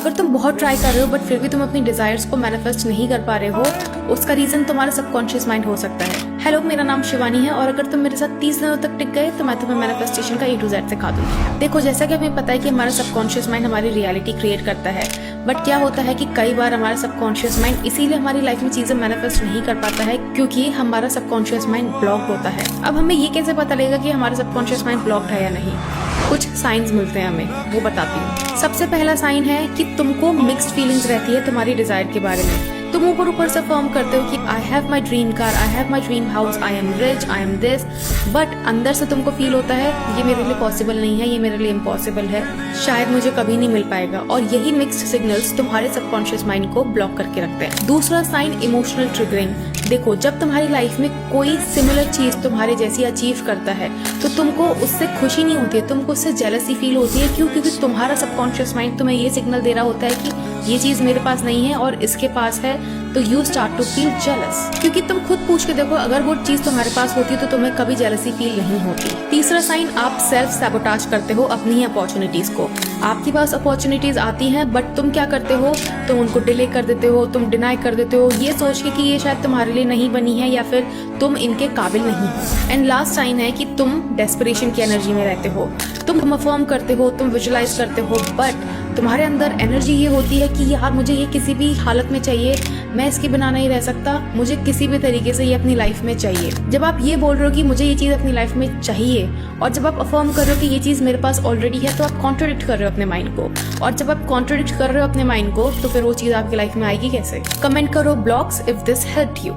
अगर तुम बहुत ट्राई कर रहे हो बट फिर भी तुम अपनी डिजायर्स को मैनिफेस्ट नहीं कर पा रहे हो, उसका रीजन तुम्हारा सबकॉन्शियस माइंड हो सकता है। हेलो, मेरा नाम शिवानी है और अगर तुम मेरे साथ 30 दिनों तक टिक गए तो मैं तुम्हें मैनिफेस्टेशन का A to Z सिखा दूंगी। देखो, जैसा कि हमें पता है कि हमारा सबकॉन्शियस माइंड हमारी रियलिटी क्रिएट करता है, बट क्या होता है कि कई बार हमारा सबकॉन्शियस माइंड इसीलिए हमारी लाइफ में चीजें मैनिफेस्ट नहीं कर पाता है क्योंकि हमारा सबकॉन्शियस माइंड ब्लॉक्ड होता है। अब हमें ये कैसे पता लगेगा कि हमारा सबकॉन्शियस माइंड ब्लॉक्ड है या नहीं? कुछ साइंस मिलते हैं हमें, वो बताती हूँ। सबसे पहला साइन है कि तुमको मिक्स्ड फीलिंग्स रहती है तुम्हारी डिजायर के बारे में। तुम ऊपर से फॉर्म करते हो कि I have my dream car, I have my dream house, I am rich, I am this, but अंदर से तुमको फील होता है ये मेरे लिए पॉसिबल नहीं है, ये मेरे लिए इम्पॉसिबल है, शायद मुझे कभी नहीं मिल पाएगा। और यही मिक्स्ड सिग्नल्स तुम्हारे सबकॉन्शियस माइंड को ब्लॉक करके रखते हैं। दूसरा साइन इमोशनल ट्रिगरिंग। देखो, जब तुम्हारी लाइफ में कोई सिमिलर चीज तुम्हारे जैसी अचीव करता है तो तुमको उससे खुशी नहीं होती है, तुमको उससे जेलसी फील होती है। क्यों? क्योंकि तुम्हारा सबकॉन्शियस माइंड तुम्हें ये सिग्नल दे रहा होता है कि ये चीज मेरे पास नहीं है और इसके पास है, तो you start to feel jealous. क्योंकि तुम खुद पूछ के देखो, अगर वो चीज तुम्हारे पास होती तो तुम्हें कभी जेलसी फील नहीं होती। तीसरा साइन, आप सेल्फ सैबोटाज करते हो अपनी ही अपॉर्चुनिटीज को। आपके पास अपॉर्चुनिटीज आती हैं बट तुम क्या करते हो, तुम उनको डिले कर देते हो, तुम डिनाई कर देते हो, ये सोच के कि ये शायद तुम्हारे लिए नहीं बनी है या फिर तुम इनके काबिल नहीं हो। एंड लास्ट साइन है कि तुम डेस्परेशन की एनर्जी में रहते हो। तुम अफर्म करते हो, तुम विजुलाइज करते हो, बट तुम्हारे अंदर एनर्जी ये होती है कि यार मुझे ये किसी भी हालत में चाहिए, मैं इसके बिना नहीं रह सकता, मुझे किसी भी तरीके से ये अपनी लाइफ में चाहिए। जब आप ये बोल रहे हो कि मुझे ये चीज अपनी लाइफ में चाहिए और जब आप अफर्म कर रहे हो कि ये चीज मेरे पास ऑलरेडी है, तो आप कॉन्ट्रोडिक्ट कर रहे हो अपने माइंड को। और जब आप कॉन्ट्रोडिक्ट कर रहे हो अपने माइंड को तो फिर वो चीज आपकी लाइफ में आएगी कैसे? कमेंट करो blogs if this helped you.